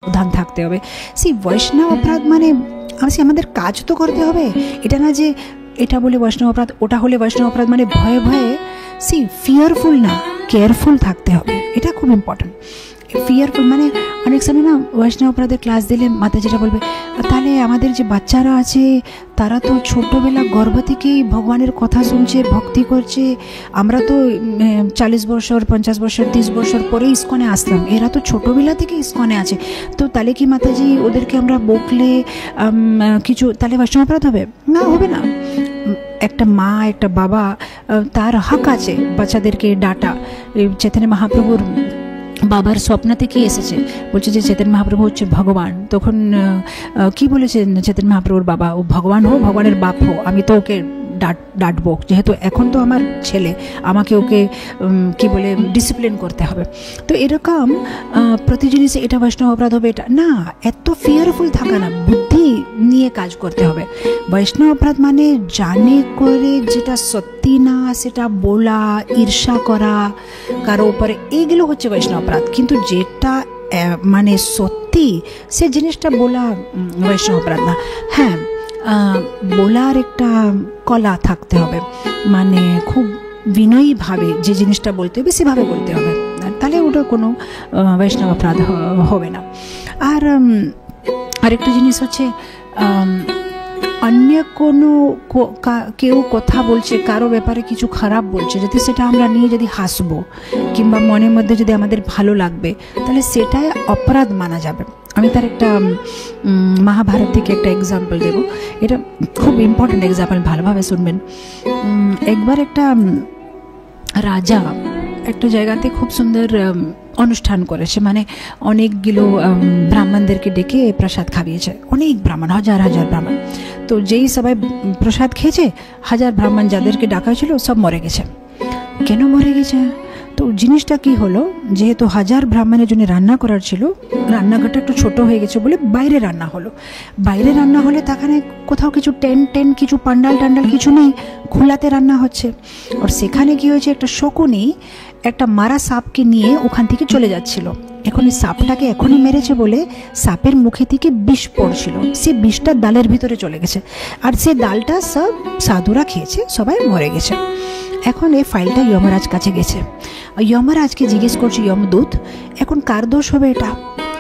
সাবধান থাকতে হবে। সেই বৈষ্ণব অপরাধ মানে আমাদের কাজ তো করতে হবে, এটা না যে এটা বলে বৈষ্ণব অপরাধ, ওটা হলে বৈষ্ণব অপরাধ, মানে ভয়ে ভয়ে ফিয়ারফুল না, কেয়ারফুল থাকতে হবে, এটা খুব ইম্পর্টেন্ট। ফিয়ারফুল মানে অনেক সময় না বৈষ্ণব অপরাধের ক্লাস দিলে মাতা যেটা বলবে, তাহলে আমাদের যে বাচ্চারা আছে তারা তো ছোটোবেলা গর্ভ থেকেই ভগবানের কথা শুনছে, ভক্তি করছে, আমরা তো 40 বছর 50 বছর 30 বছর পরে ইস্কনে আসলাম, এরা তো ছোটোবেলা থেকে ইস্কনে আছে, তো তাহলে কি মাতাজি ওদেরকে আমরা বকলে কিছু তাহলে বৈষ্ণব অপরাধ হবে না? হবে না। একটা মা একটা বাবা তার হক আছে বাচ্চাদেরকে ডাটা। চৈতন্য মহাপ্রভুর বাবার স্বপ্ন থেকে এসেছে, বলছে যে চৈতন্য মহাপ্রভু হচ্ছে ভগবান। তখন কি বলেছেন চৈতন্য মহাপ্রভুর বাবা, ও ভগবান হো, ভগবানের বাপ হো, আমি তো ওকে ডাঁটবো, যেহেতু এখন তো আমার ছেলে, আমাকে ওকে কি বলে ডিসিপ্লিন করতে হবে। তো এরকম প্রতি জিনিসে এটা বৈষ্ণব অপরাধ হবে এটা না, এত ফিয়ারফুল থাকা না, বুদ্ধি নিয়ে কাজ করতে হবে। বৈষ্ণব অপরাধ মানে জানে করে যেটা সত্যি না সেটা বলা, ঈর্ষা করা কারো উপরে, এইগুলো হচ্ছে বৈষ্ণব অপরাধ। কিন্তু যেটা মানে সত্যি সে জিনিসটা বলা বৈষ্ণব অপরাধ না। হ্যাঁ, বলার একটা কলা থাকতে হবে, মানে খুব বিনয়ীভাবে যে জিনিসটা বলতে হবে সেভাবে বলতে হবে, তাহলে ওটা কোনো বৈষ্ণব অপরাধ হবে না। আর আরেকটা জিনিস হচ্ছে অন্য কোনো কেউ কথা বলছে, কারো ব্যাপারে কিছু খারাপ বলছে, যদি সেটা আমরা নিয়ে যদি হাসবো কিংবা মনের মধ্যে যদি আমাদের ভালো লাগবে, তাহলে সেটাই অপরাধ মানা যাবে। আমি তার একটা মহাভারত থেকে একটা এক্সাম্পল দেব, এটা খুব ইম্পর্টেন্ট এক্সাম্পল, ভালোভাবে শুনবেন। একবার একটা রাজা একটা জায়গাতে খুব সুন্দর অনুষ্ঠান করেছে, মানে অনেকগুলো ব্রাহ্মণদেরকে ডেকে প্রসাদ খাইয়েছে, অনেক ব্রাহ্মণ, হাজার হাজার ব্রাহ্মণ। তো যেই সবাই প্রসাদ খেয়েছে, হাজার ব্রাহ্মণ যাদেরকে ডাকা ছিল সব মরে গেছে। কেন মরে গেছে? তো জিনিসটা কি হলো, যেহেতু হাজার ব্রাহ্মণের জন্য রান্না করার ছিল, রান্নাঘরটা একটু ছোট হয়ে গেছে বলে বাইরে রান্না হলো। বাইরে রান্না হলে তাখানে কোথাও কিছু টেন্ট কিছু পান্ডাল কিছু নেই, খোলাতে রান্না হচ্ছে। আর সেখানে কি হয়েছে, একটা শকুনি একটা মারা সাপকে নিয়ে ওখান থেকে চলে যাচ্ছিল। এখন এই সাপটাকে এখনই মেরেছে বলে সাপের মুখে থেকে বিষ পড়ছিল, সে বিষটা ডালের ভিতরে চলে গেছে, আর সে ডালটা সব সাধুরা খেয়েছে, সবাই মরে গেছে। এখন এই ফাইলটা যমরাজ কাছে গেছে, যমরাজকে জিজ্ঞেস করছে যমদূত, এখন কার দোষ হবে এটা?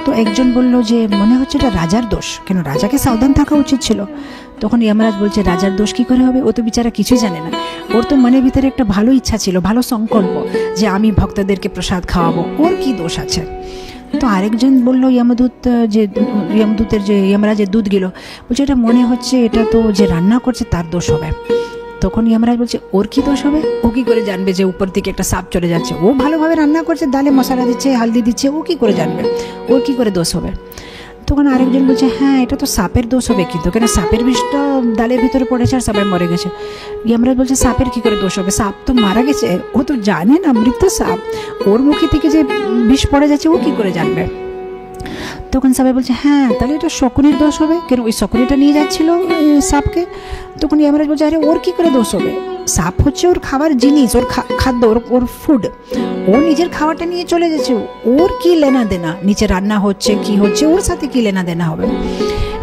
তো একজন বলল যে মনে হচ্ছে এটা রাজার দোষ, কেন রাজাকে সাবধান থাকা উচিত ছিল। তখন যমরাজ বলছে রাজার দোষ কি করে হবে, ও তো বিচারা কিছুই জানে না, ওর তো মনের ভিতরে একটা ভালো ইচ্ছা ছিল, ভালো সংকল্প যে আমি ভক্তদেরকে প্রসাদ খাওয়াবো, ওর কি দোষ আছে? তো আরেকজন বলল যমদূতের যে যমরাজের দুধ গেল, বলছে এটা মনে হচ্ছে এটা তো যে রান্না করছে তার দোষ হবে। তখন যমরাজ বলছে ওর কি দোষ হবে? ও কি করে জানবে যে উপর থেকে একটা সাপ চলে যাচ্ছে? ও ভালোভাবে রান্না করছে, ডালে মশলা দিচ্ছে, হালদি দিচ্ছে, ও কি করে জানবে? ওর কি করে দোষ হবে? তখন আরেকজন বলছে হ্যাঁ এটা তো সাপের দোষ হবে, কিন্তু কেন সাপের বিষটা ডালের ভিতরে পড়েছে আর সবাই মরে গেছে। যমরাজ বলছে সাপের কি করে দোষ হবে, সাপ তো মারা গেছে, ও তো জানে না মৃত সাপ, ওর মুখে থেকে যে বিষ পড়ে যাচ্ছে ও কি করে জানবে? তখন সবাই বলছে হ্যাঁ তাহলে এটা শকুনির দোষ হবে, কেন ওই শকুনিটা নিয়ে যাচ্ছিল সাপকে। তখন যমরাজ বলছে আরে ওর কি করে দোষ হবে, সাপ হচ্ছে ওর খাবার জিনিস, ওর খাদ্য, ওর ফুড, ও নিজের খাবারটা নিয়ে চলে যাচ্ছে, ওর কি লেনা দেনা, নিচে রান্না হচ্ছে কি হচ্ছে ওর সাথে কি লেনা দেনা হবে?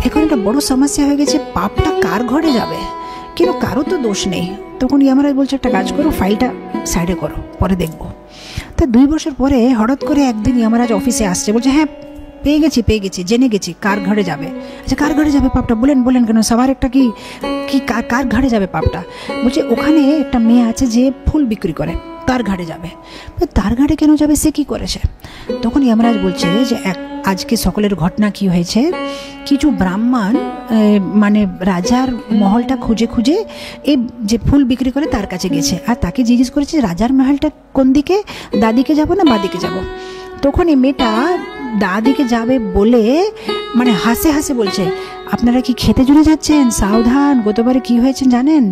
এখন একটা বড় সমস্যা হয়ে গেছে, পাপটা কার ঘরে যাবে, কেন কারো তো দোষ নেই। তখন যমরাজ বলছে একটা কাজ করো, ফাইলটা সাইডে করো, পরে দেখবো। তা 2 বছর পরে হঠাৎ করে একদিন যমরাজ অফিসে আসছে, বলছে হ্যাঁ পেয়ে গেছি, জেনে গেছি কার ঘরে যাবে। আচ্ছা কার ঘরে যাবে পাপটা, বলেন কেন, সবার একটা কি কার ঘরে যাবে পাপটা? বলছে ওখানে একটা মেয়ে আছে যে ফুল বিক্রি করে, তার ঘরে যাবে। তার ঘরে কেন যাবে, সে কি করেছে? তখন যমরাজ বলছে যে আজকে সকলের ঘটনা কি হয়েছে, কিছু ব্রাহ্মণ মানে রাজার মহলটা খুঁজে এই যে ফুল বিক্রি করে তার কাছে গেছে, আর তাকে জিজ্ঞেস করেছে রাজার মহলটা কোন দিকে, দাদিকে যাব না বাদিকে যাব? তখন এই মেয়েটা দাদিকে যাবে বলে মানে হাসে বলছে আপনারা কি খেতে জুড়ে যাচ্ছেন, সাবধান, গতবারে কি হয়েছে জানেন,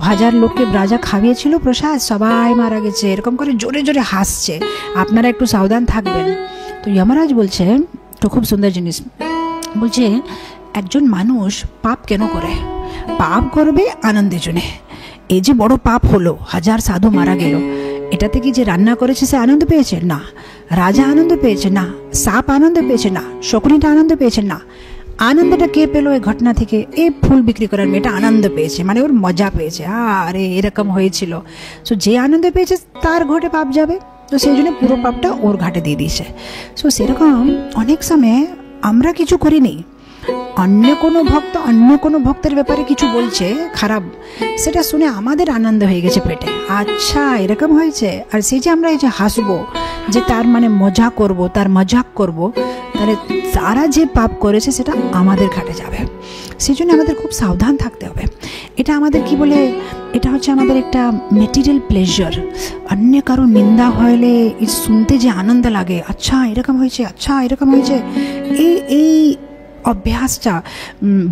1000 লোককে রাজা খাইয়েছিল প্রসাদ, সবাই মারা গেছে, এরকম করে জোরে জোরে হাসছে, আপনারা একটু সাবধান থাকবেন। তো যমরাজ বলছে, তো খুব সুন্দর জিনিস বলছে, একজন মানুষ পাপ কেন করে? পাপ করবে আনন্দের জন্য। এই যে বড় পাপ হলো, 1000 সাধু মারা গেল, এটাতে কি যে রান্না করেছে সে আনন্দ পেয়েছে? না। রাজা আনন্দ পেয়েছে? না। সাপ আনন্দ পেয়েছে? না। শকুনিটা আনন্দ পেয়েছে? না। আনন্দটা কে পেলো এই ঘটনা থেকে? এই ফুল বিক্রি করার মেয়েটা আনন্দ পেয়েছে, মানে ওর মজা পেয়েছে, আরে এরকম হয়েছিল। সো যে আনন্দ পেয়েছে তার ঘটে পাপ যাবে, তো সেই জন্য পুরো পাপটা ওর ঘাটে দিয়ে দিয়েছে। সো সেরকম অনেক সময় আমরা কিছু করিনি, অন্য কোনো ভক্ত অন্য কোনো ভক্তের ব্যাপারে কিছু বলছে খারাপ, সেটা শুনে আমাদের আনন্দ হয়ে গেছে পেটে, আচ্ছা এরকম হয়েছে, আর সেই যে আমরা এই যে হাসবো, যে তার মানে মজা করব, তার মজাক করব, তাহলে তারা যে পাপ করেছে সেটা আমাদের ঘাটে যাবে। সেই জন্য আমাদের খুব সাবধান থাকতে হবে। এটা আমাদের কি বলে, এটা হচ্ছে আমাদের একটা মেটেরিয়াল প্লেজার। অন্য কারো নিন্দা হলে শুনতে যে আনন্দ লাগে, আচ্ছা এরকম হয়েছে, আচ্ছা এরকম হয়েছে, এই অভ্যাসটা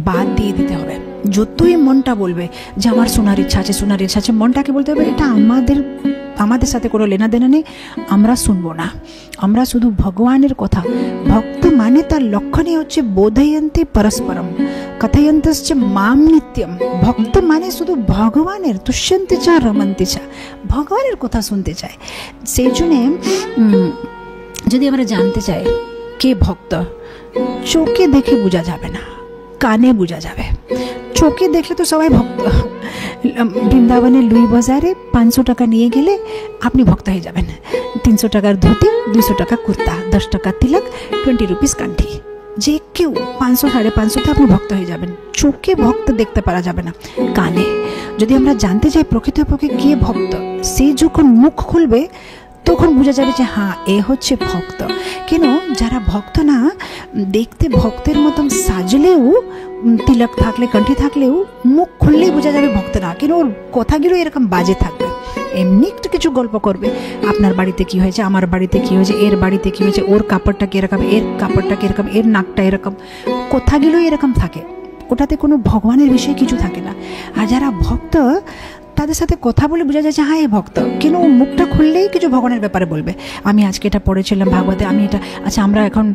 বাদ দিয়ে দিতে হবে। যতই মনটা বলবে যে আমার শোনার ইচ্ছা আছে, শোনার ইচ্ছা আছে, মনটাকে বলতে হবে এটা আমাদের সাথে কোনো লেনা দেনা নেই, আমরা শুনবো না। আমরা শুধু ভগবানের কথা, ভক্ত মানে তার লক্ষণই হচ্ছে বোধয়ন্তে পরস্পরম কথয়ন্তশ্চ মাম নিত্যম। ভক্ত মানে শুধু ভগবানের, তুষ্যন্তে চা রমন্তে চা, ভগবানের কথা শুনতে চায়। সেই জন্যে যদি আমরা জানতে চাই কে ভক্ত, চোখে দেখে বোঝা যাবে না, কানে বোঝা যাবে। চোখে দেখলে তো সবাই ভক্ত। বৃন্দাবনের লুই বাজারে 500 টাকা নিয়ে গেলে আপনি ভক্ত হয়ে যাবেন। 300 টাকার ধুতি, 200 টাকা কুর্তা, 10 টাকা তিলক, 20 রুপিস কান্ঠি, যে কেউ 500 550তে আপনি ভক্ত হয়ে যাবেন। চোখে ভক্ত দেখতে পারা যাবে না, কানে। যদি আমরা জানতে চাই প্রকৃতপক্ষে কে ভক্ত, সে যখন মুখ খুলবে তখন বোঝা যাবে যে হ্যাঁ এ হচ্ছে ভক্ত। কেন? যারা ভক্ত না, দেখতে ভক্তের মতন সাজলেও, তিলক থাকলে, কণ্ঠি থাকলেও, মুখ খুললেই বোঝা যাবে ভক্ত না। কেন? ওর কথাগুলো এরকম বাজে থাকবে। এমনি একটু কিছু গল্প করবে, আপনার বাড়িতে কি হয়েছে, আমার বাড়িতে কি হয়েছে, এর বাড়িতে কি হয়েছে, ওর কাপড়টা কিরকম, এর কাপড়টা কিরকম, এর নাকটা এরকম, কথাগুলো এরকম থাকে। ওটাতে কোনো ভগবানের বিষয়ে কিছু থাকে না। আর যারা ভক্ত তাদের সাথে কথা বলে বোঝা যাচ্ছে হ্যাঁ এ ভক্ত। কেন? মুখটা খুললেই কিছু ভগবানের ব্যাপারে বলবে। আমি আজকে এটা পড়েছিলাম ভাগবতে, আমি এটা, আচ্ছা আমরা এখন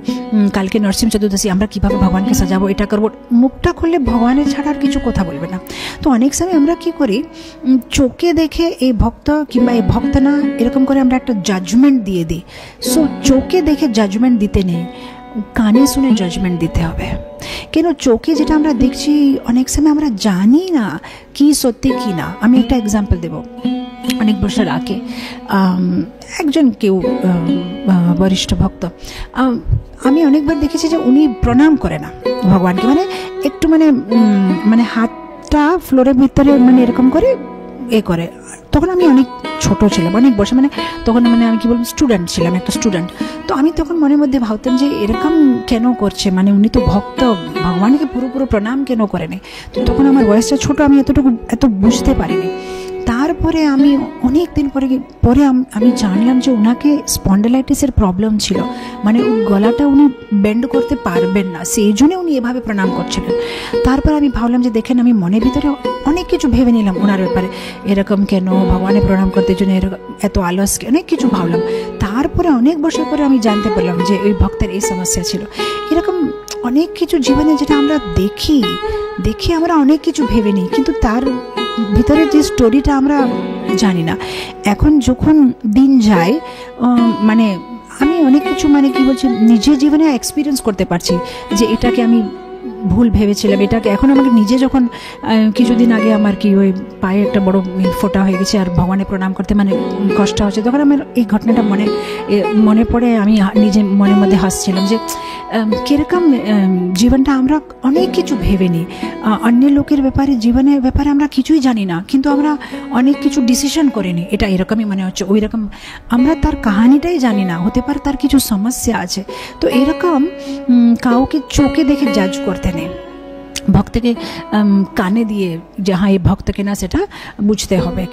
কালকে নরসিংহ চতুর্দশী, আমরা কীভাবে ভগবানকে সাজাবো, এটা করবো। মুখটা খুললে ভগবানের ছাড়া আর কিছু কথা বলবে না। তো অনেক সময় আমরা কি করি, চোখে দেখে এই ভক্ত কিংবা এই ভক্ত না, এরকম করে আমরা একটা জাজমেন্ট দিয়ে দিই। সো চোখে দেখে জাজমেন্ট দিতে নেই, কানে শুনে জাজমেন্ট দিতে হবে। কেন? চোখে যেটা আমরা দেখছি অনেক সময় আমরা জানি না কি সত্যি কি না। আমি একটা এক্সাম্পল দেব। অনেক বছর আগে একজন কেউ বরিষ্ঠ ভক্ত, আমি অনেকবার দেখেছি যে উনি প্রণাম করে না ভগবানকে, মানে একটু মানে হাতটা ফ্লোরের ভিতরে মানে এরকম করে এ করে। তখন আমি অনেক ছোট ছিলাম, অনেক বছর, মানে তখন আমি কি বলবো, স্টুডেন্ট ছিলাম, একটা স্টুডেন্ট। তো আমি তখন মনের মধ্যে ভাবতাম যে এরকম কেন করছে, মানে উনি তো ভক্ত, ভগবানকে পুরো প্রণাম কেন করে নেই। তো তখন আমার বয়সটা ছোট, আমি এত বুঝতে পারিনি। তারপরে আমি অনেক দিন পরে আমি জানলাম যে ওনাকে স্পন্ডালাইটিসের প্রবলেম ছিল, মানে ওই গলাটা উনি বেন্ড করতে পারবেন না, সেই জন্য উনি এভাবে প্রণাম করছিলেন। তারপর আমি ভাবলাম যে দেখেন, আমি মনের ভিতরে অনেক কিছু ভেবে নিলাম ওনার ব্যাপারে, এরকম কেন, ভগবানের প্রণাম করতে জন্য এত আলস, অনেক কিছু ভাবলাম। তারপরে অনেক বছর পরে আমি জানতে পারলাম যে ওই ভক্তের এই সমস্যা ছিল। এরকম অনেক কিছু জীবনে যেটা আমরা দেখি আমরা অনেক কিছু ভেবে নিই, কিন্তু তার ভিতরে যে স্টোরিটা আমরা জানি না। এখন যখন দিন যায়, মানে আমি অনেক কিছু মানে কি বলছি, নিজের জীবনে এক্সপিরিয়েন্স করতে পারছি যে এটাকে আমি ভুল ভেবেছিলাম, এটাকে এখন আমাকে নিজে যখন কিছুদিন আগে আমার কি ওই পায়ে একটা বড় ফোঁটা হয়ে গেছে আর ভগবানের প্রণাম করতে মানে কষ্ট হচ্ছে, তখন আমার এই ঘটনাটা মনে পড়ে। আমি নিজে মনের মধ্যে হাসছিলাম যে কীরকম জীবনটা আমরা অনেক কিছু ভেবে নিই, অন্য লোকের ব্যাপারে, জীবনের ব্যাপারে আমরা কিছুই জানি না, কিন্তু আমরা অনেক কিছু ডিসিশন করে নিই, এটা এরকমই মনে হচ্ছে, ওই রকম। আমরা তার কাহিনীটাই জানি না, হতে পারে তার কিছু সমস্যা আছে। তো এরকম কাউকে চোখে দেখে জাজ করতে নেই, ভক্তকে কানে দিয়ে যে হ্যাঁ এই ভক্তকে না, সেটা বুঝতে হবে।